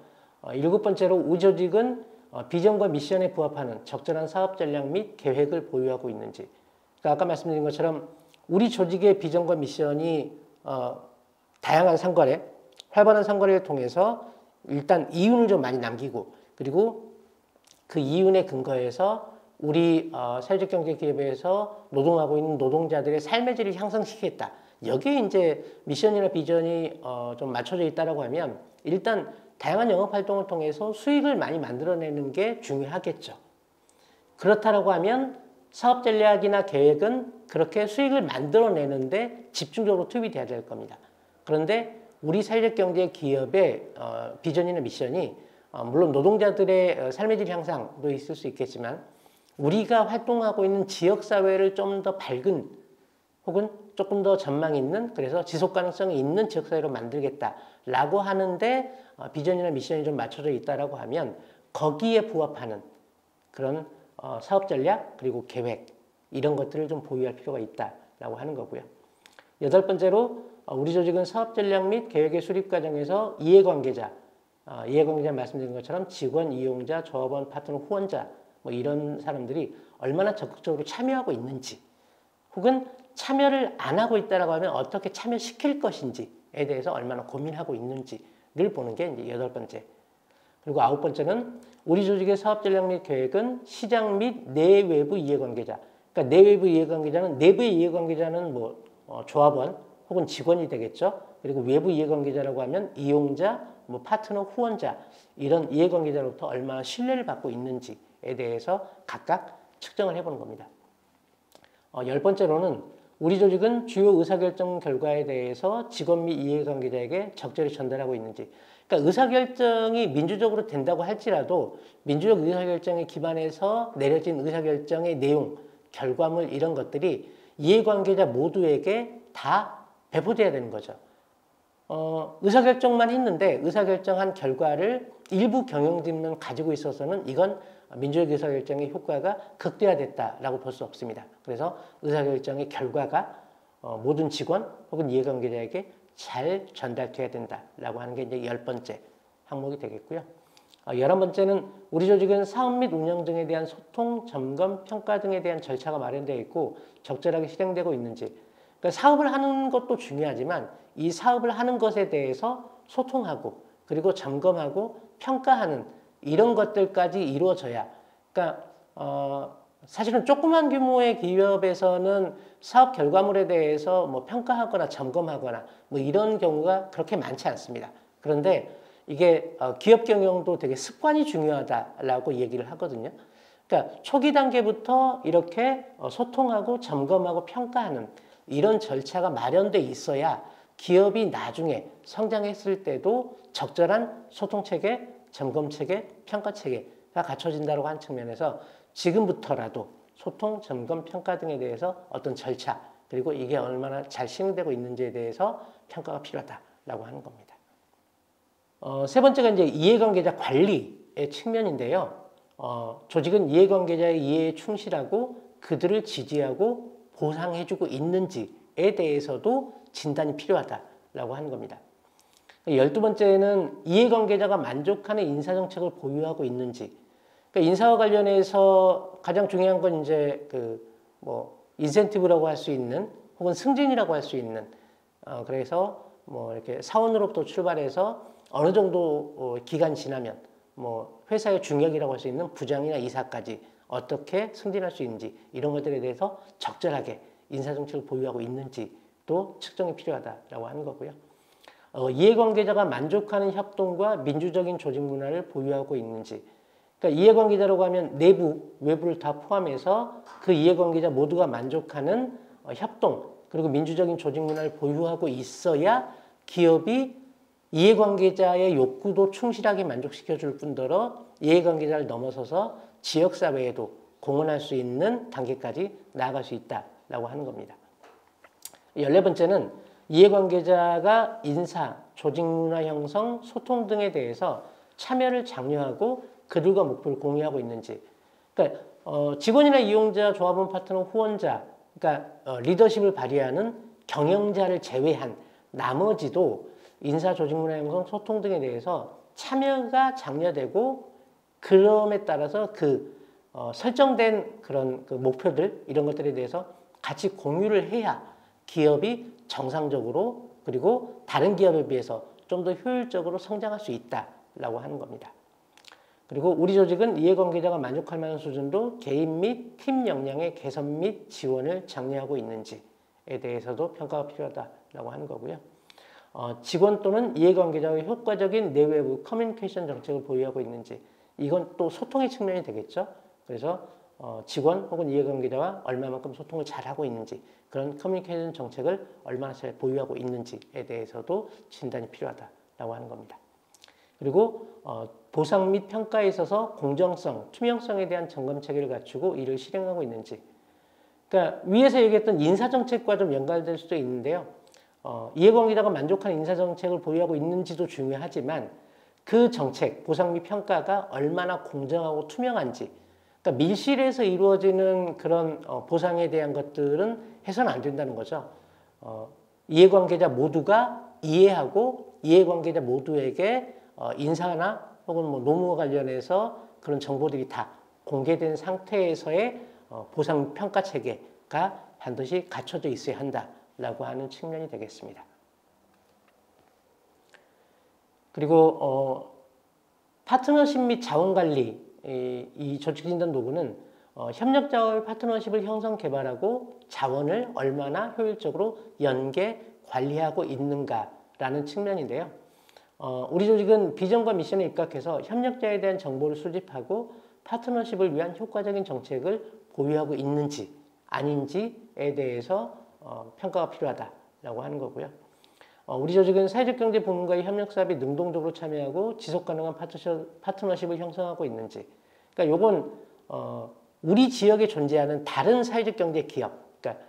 일곱 번째로 우리 조직은 비전과 미션에 부합하는 적절한 사업 전략 및 계획을 보유하고 있는지. 그러니까 아까 말씀드린 것처럼 우리 조직의 비전과 미션이 다양한 상거래, 활발한 상거래를 통해서 일단 이윤을 좀 많이 남기고 그리고 그 이윤에 근거해서 우리 사회적 경제 기업에서 노동하고 있는 노동자들의 삶의 질을 향상시키겠다. 여기에 이제 미션이나 비전이 좀 맞춰져 있다라고 하면 일단 다양한 영업 활동을 통해서 수익을 많이 만들어내는 게 중요하겠죠. 그렇다라고 하면 사업 전략이나 계획은 그렇게 수익을 만들어내는데 집중적으로 투입이 돼야 될 겁니다. 그런데 우리 사회적 경제 기업의 비전이나 미션이 물론 노동자들의 삶의 질 향상도 있을 수 있겠지만 우리가 활동하고 있는 지역사회를 좀 더 밝은 혹은 조금 더 전망 있는 그래서 지속 가능성이 있는 지역사회로 만들겠다라고 하는데 비전이나 미션이 좀 맞춰져 있다라고 하면 거기에 부합하는 그런 사업 전략 그리고 계획 이런 것들을 좀 보유할 필요가 있다라고 하는 거고요. 여덟 번째로 우리 조직은 사업 전략 및 계획의 수립 과정에서 이해관계자 말씀드린 것처럼 직원, 이용자, 조합원, 파트너, 후원자 뭐 이런 사람들이 얼마나 적극적으로 참여하고 있는지 혹은 참여를 안 하고 있다라고 하면 어떻게 참여시킬 것인지에 대해서 얼마나 고민하고 있는지를 보는 게 이제 여덟 번째. 그리고 아홉 번째는 우리 조직의 사업 전략 및 계획은 시장 및 내외부 이해관계자. 그러니까 내외부 이해관계자는 내부의 이해관계자는 뭐 조합원 혹은 직원이 되겠죠. 그리고 외부 이해관계자라고 하면 이용자, 뭐 파트너, 후원자 이런 이해관계자로부터 얼마나 신뢰를 받고 있는지에 대해서 각각 측정을 해보는 겁니다. 열 번째로는 우리 조직은 주요 의사결정 결과에 대해서 직원 및 이해관계자에게 적절히 전달하고 있는지. 그러니까 의사결정이 민주적으로 된다고 할지라도 민주적 의사결정에 기반해서 내려진 의사결정의 내용, 결과물 이런 것들이 이해관계자 모두에게 다 배포돼야 되는 거죠. 의사결정만 했는데 의사결정한 결과를 일부 경영진만 가지고 있어서는 이건 민주적 의사결정의 효과가 극대화됐다라고 볼 수 없습니다. 그래서 의사결정의 결과가 모든 직원 혹은 이해관계자에게 잘 전달돼야 된다라고 하는 게 이제 열 번째 항목이 되겠고요. 11번째는 우리 조직은 사업 및 운영 등에 대한 소통, 점검, 평가 등에 대한 절차가 마련되어 있고 적절하게 실행되고 있는지. 그러니까 사업을 하는 것도 중요하지만 이 사업을 하는 것에 대해서 소통하고 그리고 점검하고 평가하는 이런 것들까지 이루어져야 그러니까 사실은 조그만 규모의 기업에서는 사업 결과물에 대해서 뭐 평가하거나 점검하거나 뭐 이런 경우가 그렇게 많지 않습니다. 그런데 이게 기업 경영도 되게 습관이 중요하다라고 얘기를 하거든요. 그러니까 초기 단계부터 이렇게 소통하고 점검하고 평가하는 이런 절차가 마련돼 있어야 기업이 나중에 성장했을 때도 적절한 소통 체계, 점검 체계, 평가 체계가 갖춰진다고 하는 측면에서 지금부터라도 소통, 점검, 평가 등에 대해서 어떤 절차 그리고 이게 얼마나 잘 시행되고 있는지에 대해서 평가가 필요하다라고 하는 겁니다. 세 번째가 이제 이해관계자 관리의 측면인데요. 조직은 이해관계자의 이해에 충실하고 그들을 지지하고 보상해주고 있는지에 대해서도 진단이 필요하다라고 하는 겁니다. 12번째는 이해관계자가 만족하는 인사정책을 보유하고 있는지. 그러니까 인사와 관련해서 가장 중요한 건 이제 인센티브라고 할 수 있는 혹은 승진이라고 할 수 있는 그래서 이렇게 사원으로부터 출발해서 어느 정도 기간 지나면 회사의 중역이라고 할 수 있는 부장이나 이사까지 어떻게 승진할 수 있는지 이런 것들에 대해서 적절하게 인사정책을 보유하고 있는지도 측정이 필요하다라고 하는 거고요. 이해관계자가 만족하는 협동과 민주적인 조직 문화를 보유하고 있는지. 그러니까 이해관계자라고 하면 내부, 외부를 다 포함해서 그 이해관계자 모두가 만족하는 협동 그리고 민주적인 조직 문화를 보유하고 있어야 기업이 이해관계자의 욕구도 충실하게 만족시켜줄 뿐더러 이해관계자를 넘어서서 지역사회에도 공헌할 수 있는 단계까지 나아갈 수 있다라고 하는 겁니다. 14번째는 이해관계자가 인사, 조직문화 형성, 소통 등에 대해서 참여를 장려하고 그들과 목표를 공유하고 있는지. 그러니까 직원이나 이용자, 조합원, 파트너, 후원자, 그러니까 리더십을 발휘하는 경영자를 제외한 나머지도 인사, 조직문화 형성, 소통 등에 대해서 참여가 장려되고 그럼에 따라서 설정된 그런 목표들 이런 것들에 대해서 같이 공유를 해야 기업이 정상적으로 그리고 다른 기업에 비해서 좀 더 효율적으로 성장할 수 있다라고 하는 겁니다. 그리고 우리 조직은 이해관계자가 만족할 만한 수준도 개인 및 팀 역량의 개선 및 지원을 장려하고 있는지에 대해서도 평가가 필요하다라고 하는 거고요. 직원 또는 이해관계자의 효과적인 내외부 커뮤니케이션 정책을 보유하고 있는지 이건 또 소통의 측면이 되겠죠. 그래서 직원 혹은 이해관계자와 얼마만큼 소통을 잘하고 있는지 그런 커뮤니케이션 정책을 얼마나 잘 보유하고 있는지에 대해서도 진단이 필요하다라고 하는 겁니다. 그리고 보상 및 평가에 있어서 공정성, 투명성에 대한 점검 체계를 갖추고 이를 실행하고 있는지. 그러니까 위에서 얘기했던 인사정책과 좀 연관될 수도 있는데요. 이해관계자가 만족하는 인사정책을 보유하고 있는지도 중요하지만 그 정책, 보상 및 평가가 얼마나 공정하고 투명한지 그러니까 밀실에서 이루어지는 그런 보상에 대한 것들은 해서는 안 된다는 거죠. 이해관계자 모두가 이해하고 이해관계자 모두에게 인사나 혹은 노무와 관련해서 그런 정보들이 다 공개된 상태에서의 보상 평가 체계가 반드시 갖춰져 있어야 한다라고 하는 측면이 되겠습니다. 그리고 파트너십 및 자원관리 이 조직진단 도구는 협력자와의 파트너십을 형성 개발하고 자원을 얼마나 효율적으로 연계 관리하고 있는가라는 측면인데요. 우리 조직은 비전과 미션에 입각해서 협력자에 대한 정보를 수집하고 파트너십을 위한 효과적인 정책을 보유하고 있는지 아닌지에 대해서 평가가 필요하다라고 하는 거고요. 우리 조직은 사회적 경제 부문과의 협력 사업에 능동적으로 참여하고 지속 가능한 파트너십을 형성하고 있는지. 그러니까 요건 우리 지역에 존재하는 다른 사회적 경제 기업, 그러니까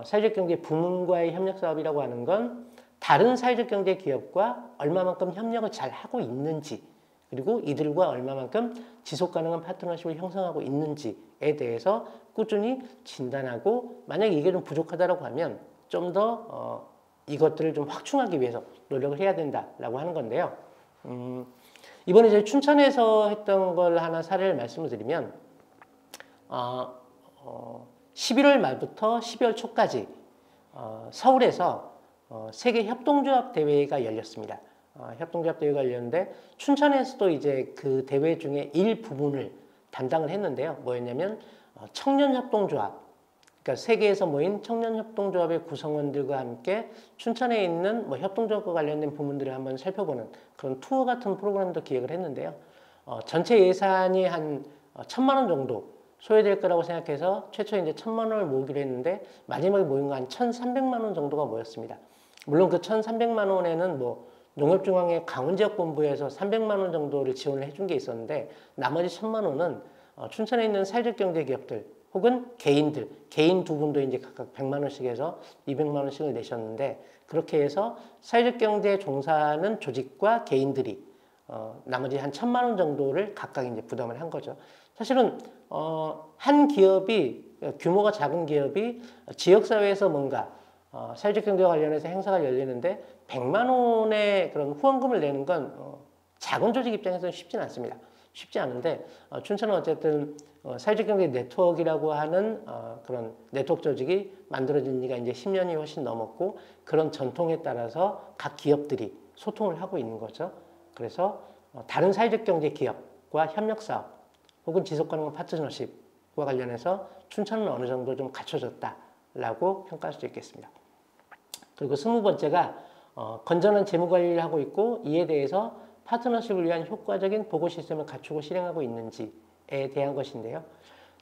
사회적 경제 부문과의 협력 사업이라고 하는 건 다른 사회적 경제 기업과 얼마만큼 협력을 잘 하고 있는지, 그리고 이들과 얼마만큼 지속 가능한 파트너십을 형성하고 있는지에 대해서 꾸준히 진단하고 만약에 이게 좀 부족하다고 하면 좀 더 이것들을 좀 확충하기 위해서 노력을 해야 된다라고 하는 건데요. 이번에 저희 춘천에서 했던 걸 하나 사례를 말씀을 드리면 11월 말부터 12월 초까지 서울에서 세계 협동조합 대회가 열렸습니다. 협동조합 대회가 열렸는데 춘천에서도 이제 그 대회 중에 일부분을 담당을 했는데요. 뭐였냐면 청년 협동조합 그러니까 세계에서 모인 청년협동조합의 구성원들과 함께 춘천에 있는 뭐 협동조합과 관련된 부문들을 한번 살펴보는 그런 투어 같은 프로그램도 기획을 했는데요. 전체 예산이 한 1,000만 원 정도 소요될 거라고 생각해서 최초에 이제 1,000만 원을 모으기로 했는데 마지막에 모인 거 한 1,300만 원 정도가 모였습니다. 물론 그 1,300만 원에는 뭐 농협중앙회 강원지역본부에서 300만 원 정도를 지원을 해준 게 있었는데 나머지 1,000만 원은 춘천에 있는 사회적 경제 기업들 혹은 개인들, 개인 두 분도 이제 각각 100만 원씩 해서 200만 원씩을 내셨는데 그렇게 해서 사회적 경제에 종사하는 조직과 개인들이 나머지 한 1,000만 원 정도를 각각 이제 부담을 한 거죠. 사실은 한 기업이 규모가 작은 기업이 지역사회에서 뭔가 사회적 경제와 관련해서 행사가 열리는데 100만 원의 그런 후원금을 내는 건 작은 조직 입장에서는 쉽지는 않습니다. 쉽지 않은데 춘천은 어쨌든 사회적 경제 네트워크라고 하는 그런 네트워크 조직이 만들어진 지가 이제 10년이 훨씬 넘었고 그런 전통에 따라서 각 기업들이 소통을 하고 있는 거죠. 그래서 다른 사회적 경제 기업과 협력 사업 혹은 지속 가능한 파트너십과 관련해서 춘천은 어느 정도 좀 갖춰졌다라고 평가할 수 있겠습니다. 그리고 20번째가 건전한 재무 관리를 하고 있고 이에 대해서 파트너십을 위한 효과적인 보고 시스템을 갖추고 실행하고 있는지에 대한 것인데요.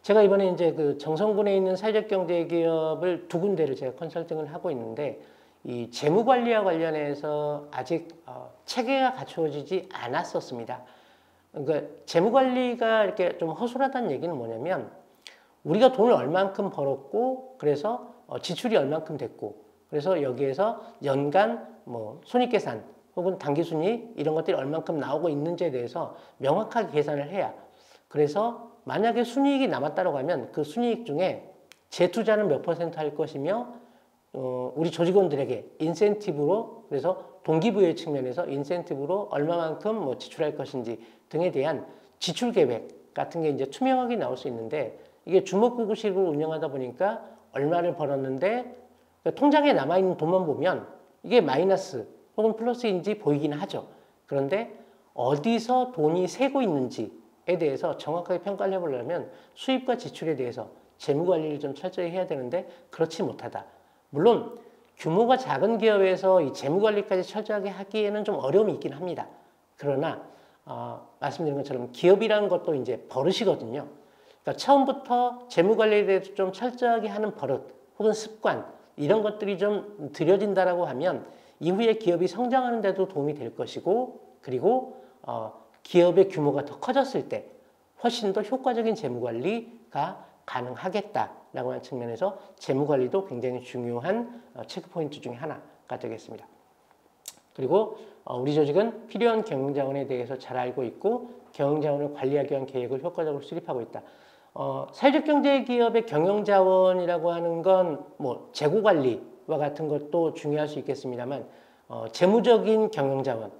제가 이번에 이제 그 정선군에 있는 사회적 경제 기업을 두 군데를 제가 컨설팅을 하고 있는데 이 재무 관리와 관련해서 아직 체계가 갖추어지지 않았었습니다. 그러니까 재무 관리가 이렇게 좀 허술하다는 얘기는 뭐냐면 우리가 돈을 얼만큼 벌었고 그래서 지출이 얼만큼 됐고 그래서 여기에서 연간 뭐 손익계산 혹은 당기순이익 이런 것들이 얼만큼 나오고 있는지에 대해서 명확하게 계산을 해야 그래서 만약에 순이익이 남았다고 하면 그 순이익 중에 재투자는 몇 퍼센트 할 것이며 우리 조직원들에게 인센티브로 그래서 동기부여 측면에서 인센티브로 얼마만큼 뭐 지출할 것인지 등에 대한 지출 계획 같은 게 이제 투명하게 나올 수 있는데 이게 주먹구구식으로 운영하다 보니까 얼마를 벌었는데 통장에 남아있는 돈만 보면 이게 마이너스 혹은 플러스인지 보이긴 하죠. 그런데 어디서 돈이 새고 있는지에 대해서 정확하게 평가를 해보려면 수입과 지출에 대해서 재무관리를 좀 철저히 해야 되는데 그렇지 못하다. 물론 규모가 작은 기업에서 이 재무관리까지 철저하게 하기에는 좀 어려움이 있긴 합니다. 그러나 말씀드린 것처럼 기업이라는 것도 이제 버릇이거든요. 그러니까 처음부터 재무관리에 대해서 좀 철저하게 하는 버릇 혹은 습관 이런 것들이 좀 들여진다라고 하면 이후에 기업이 성장하는 데도 도움이 될 것이고 그리고 기업의 규모가 더 커졌을 때 훨씬 더 효과적인 재무관리가 가능하겠다라고 하는 측면에서 재무관리도 굉장히 중요한 체크포인트 중에 하나가 되겠습니다. 그리고 우리 조직은 필요한 경영자원에 대해서 잘 알고 있고 경영자원을 관리하기 위한 계획을 효과적으로 수립하고 있다. 사회적 경제 기업의 경영자원이라고 하는 건 뭐 재고관리와 같은 것도 중요할 수 있겠습니다만 재무적인 경영자원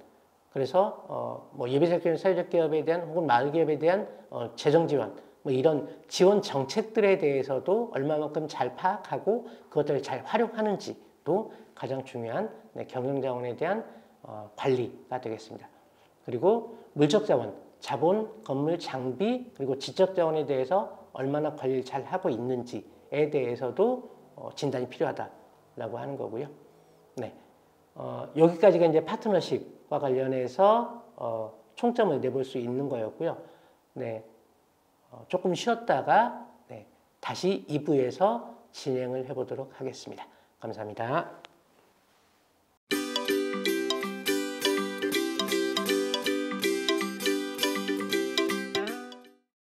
그래서 뭐 예비사회적 사회적 기업에 대한 혹은 마을기업에 대한 재정 지원 뭐 이런 지원 정책들에 대해서도 얼마만큼 잘 파악하고 그것들을 잘 활용하는지도 가장 중요한 경영자원에 대한 관리가 되겠습니다. 그리고 물적자원, 자본, 건물, 장비 그리고 지적자원에 대해서 얼마나 관리를 잘 하고 있는지에 대해서도 진단이 필요하다라고 하는 거고요. 네, 여기까지가 이제 파트너십과 관련해서 총점을 내볼 수 있는 거였고요. 네, 조금 쉬었다가 다시 2부에서 진행을 해보도록 하겠습니다. 감사합니다.